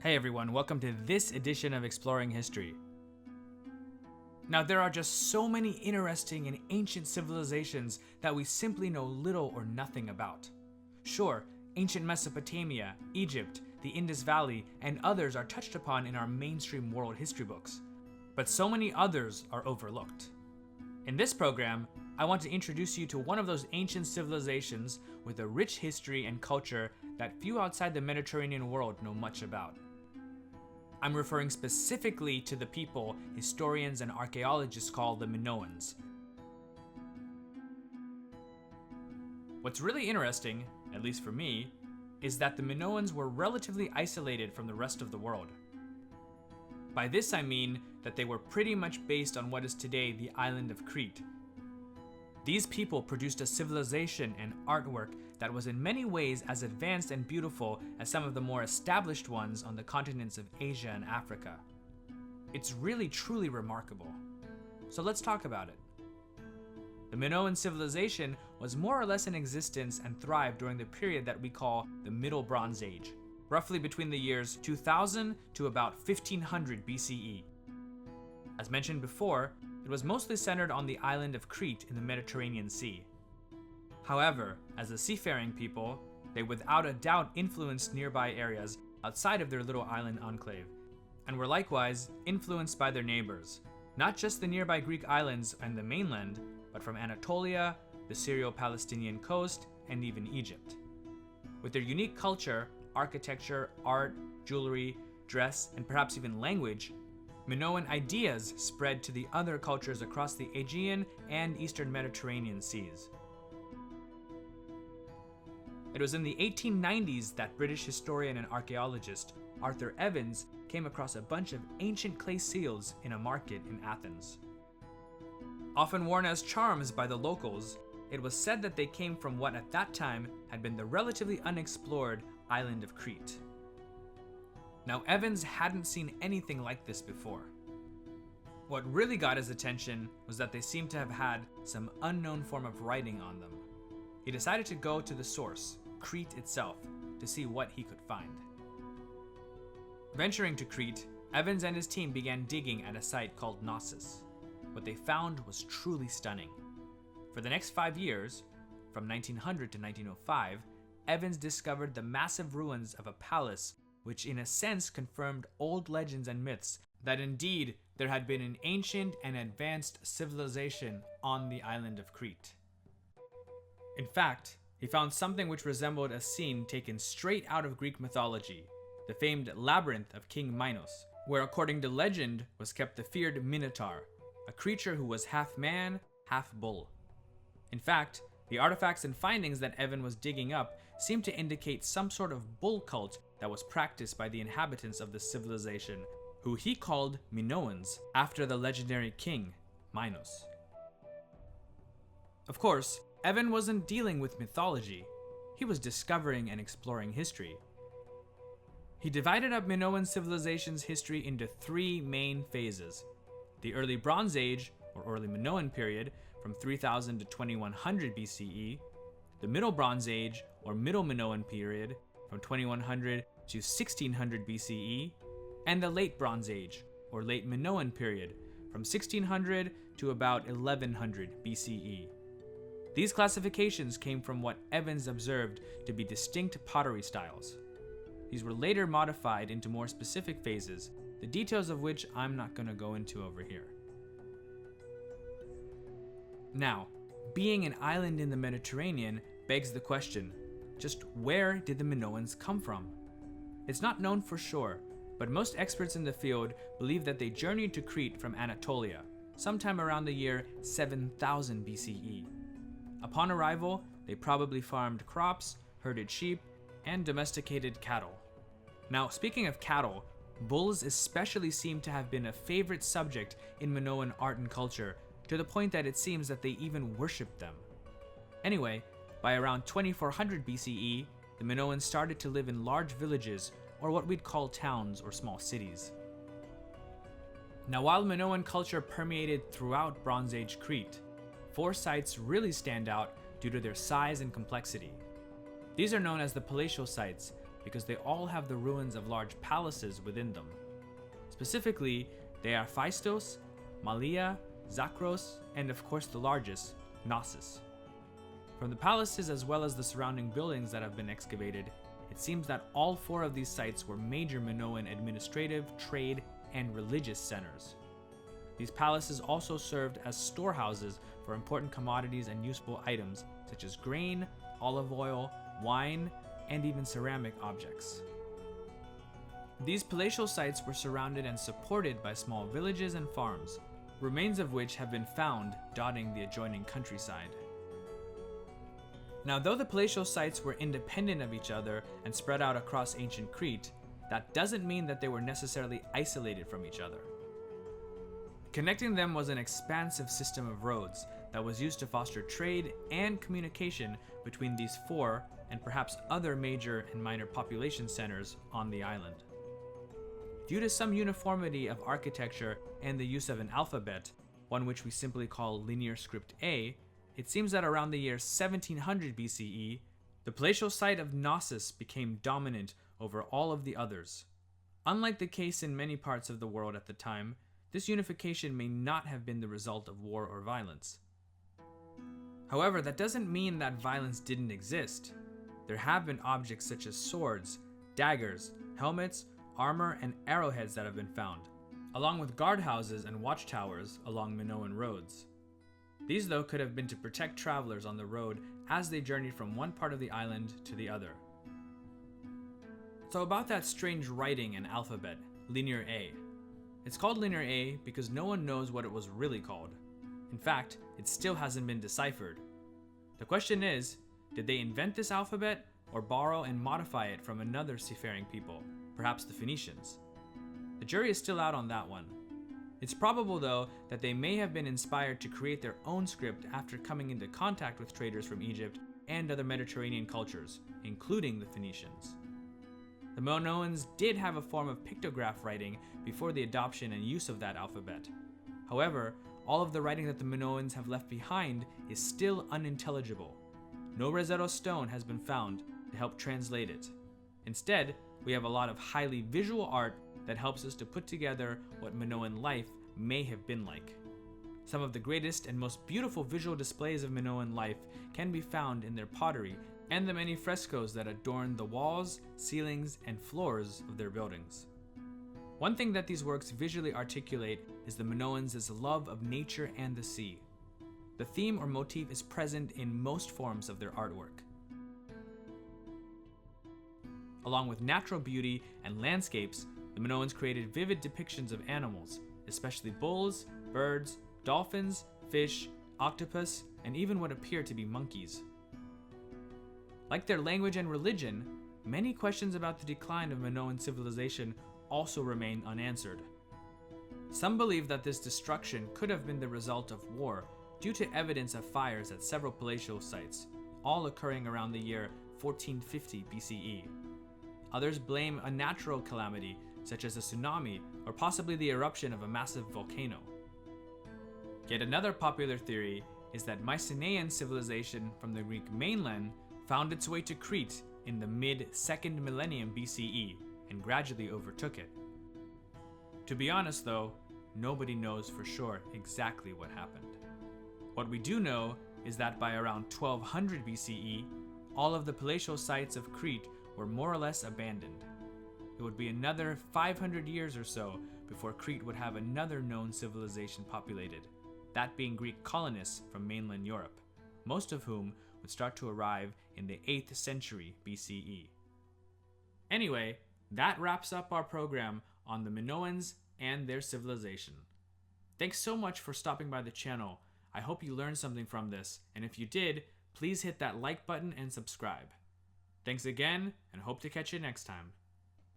Hey everyone, welcome to this edition of Exploring History. Now there are just so many interesting and ancient civilizations that we simply know little or nothing about. Sure, ancient Mesopotamia, Egypt, the Indus Valley, and others are touched upon in our mainstream world history books, but so many others are overlooked. In this program, I want to introduce you to one of those ancient civilizations with a rich history and culture that few outside the Mediterranean world know much about. I'm referring specifically to the people historians and archaeologists call the Minoans. What's really interesting, at least for me, is that the Minoans were relatively isolated from the rest of the world. By this I mean that they were pretty much based on what is today the island of Crete. These people produced a civilization and artwork that was in many ways as advanced and beautiful as some of the more established ones on the continents of Asia and Africa. It's really truly remarkable. So let's talk about it. The Minoan civilization was more or less in existence and thrived during the period that we call the Middle Bronze Age, roughly between the years 2000 to about 1500 BCE. As mentioned before, it was mostly centered on the island of Crete in the Mediterranean Sea. However, as a seafaring people, they without a doubt influenced nearby areas outside of their little island enclave, and were likewise influenced by their neighbors, not just the nearby Greek islands and the mainland, but from Anatolia, the Syro-Palestinian coast, and even Egypt. With their unique culture, architecture, art, jewelry, dress, and perhaps even language, Minoan ideas spread to the other cultures across the Aegean and Eastern Mediterranean seas. It was in the 1890s that British historian and archaeologist Arthur Evans came across a bunch of ancient clay seals in a market in Athens. Often worn as charms by the locals, it was said that they came from what at that time had been the relatively unexplored island of Crete. Now, Evans hadn't seen anything like this before. What really got his attention was that they seemed to have had some unknown form of writing on them. He decided to go to the source, Crete itself, to see what he could find. Venturing to Crete, Evans and his team began digging at a site called Knossos. What they found was truly stunning. For the next 5 years, from 1900 to 1905, Evans discovered the massive ruins of a palace which in a sense confirmed old legends and myths that indeed there had been an ancient and advanced civilization on the island of Crete. In fact, he found something which resembled a scene taken straight out of Greek mythology, the famed Labyrinth of King Minos, where according to legend was kept the feared minotaur, a creature who was half man, half bull. In fact, the artifacts and findings that Evan was digging up seemed to indicate some sort of bull cult that was practiced by the inhabitants of the civilization, who he called Minoans, after the legendary king, Minos. Of course, Evan wasn't dealing with mythology, he was discovering and exploring history. He divided up Minoan civilization's history into 3 main phases: the early Bronze Age, or early Minoan period, from 3000 to 2100 BCE, the Middle Bronze Age, or Middle Minoan period, from 2100 to 1600 BCE, and the Late Bronze Age, or Late Minoan period, from 1600 to about 1100 BCE. These classifications came from what Evans observed to be distinct pottery styles. These were later modified into more specific phases, the details of which I'm not going to go into over here. Now, being an island in the Mediterranean begs the question, just where did the Minoans come from? It's not known for sure, but most experts in the field believe that they journeyed to Crete from Anatolia, sometime around the year 7000 BCE. Upon arrival, they probably farmed crops, herded sheep, and domesticated cattle. Now, speaking of cattle, bulls especially seem to have been a favorite subject in Minoan art and culture, to the point that it seems that they even worshipped them. Anyway, by around 2400 BCE, the Minoans started to live in large villages, or what we'd call towns or small cities. Now, while Minoan culture permeated throughout Bronze Age Crete, 4 sites really stand out due to their size and complexity. These are known as the palatial sites, because they all have the ruins of large palaces within them. Specifically, they are Phaistos, Malea, Zakros, and of course the largest, Knossos. From the palaces as well as the surrounding buildings that have been excavated, it seems that all 4 of these sites were major Minoan administrative, trade, and religious centers. These palaces also served as storehouses for important commodities and useful items such as grain, olive oil, wine, and even ceramic objects. These palatial sites were surrounded and supported by small villages and farms, remains of which have been found dotting the adjoining countryside. Now, though the palatial sites were independent of each other and spread out across ancient Crete, that doesn't mean that they were necessarily isolated from each other. Connecting them was an expansive system of roads that was used to foster trade and communication between these 4 and perhaps other major and minor population centers on the island. Due to some uniformity of architecture and the use of an alphabet, one which we simply call linear script A, it seems that around the year 1700 BCE, the palatial site of Knossos became dominant over all of the others. Unlike the case in many parts of the world at the time, this unification may not have been the result of war or violence. However, that doesn't mean that violence didn't exist. There have been objects such as swords, daggers, helmets, armor, and arrowheads that have been found, along with guardhouses and watchtowers along Minoan roads. These, though, could have been to protect travelers on the road as they journeyed from one part of the island to the other. So about that strange writing and alphabet, Linear A. It's called Linear A because no one knows what it was really called. In fact, it still hasn't been deciphered. The question is, did they invent this alphabet or borrow and modify it from another seafaring people, perhaps the Phoenicians? The jury is still out on that one. It's probable, though, that they may have been inspired to create their own script after coming into contact with traders from Egypt and other Mediterranean cultures, including the Phoenicians. The Minoans did have a form of pictograph writing before the adoption and use of that alphabet. However, all of the writing that the Minoans have left behind is still unintelligible. No Rosetta Stone has been found to help translate it. Instead, we have a lot of highly visual art that helps us to put together what Minoan life may have been like. Some of the greatest and most beautiful visual displays of Minoan life can be found in their pottery and the many frescoes that adorn the walls, ceilings, and floors of their buildings. One thing that these works visually articulate is the Minoans' love of nature and the sea. The theme or motif is present in most forms of their artwork. Along with natural beauty and landscapes, the Minoans created vivid depictions of animals, especially bulls, birds, dolphins, fish, octopus, and even what appear to be monkeys. Like their language and religion, many questions about the decline of Minoan civilization also remain unanswered. Some believe that this destruction could have been the result of war due to evidence of fires at several palatial sites, all occurring around the year 1450 BCE. Others blame a natural calamity, such as a tsunami or possibly the eruption of a massive volcano. Yet another popular theory is that Mycenaean civilization from the Greek mainland found its way to Crete in the mid-2nd millennium BCE and gradually overtook it. To be honest though, nobody knows for sure exactly what happened. What we do know is that by around 1200 BCE, all of the palatial sites of Crete were more or less abandoned. It would be another 500 years or so before Crete would have another known civilization populated, that being Greek colonists from mainland Europe, most of whom would start to arrive in the 8th century BCE. Anyway, that wraps up our program on the Minoans and their civilization. Thanks so much for stopping by the channel. I hope you learned something from this, and if you did, please hit that like button and subscribe. Thanks again, and hope to catch you next time.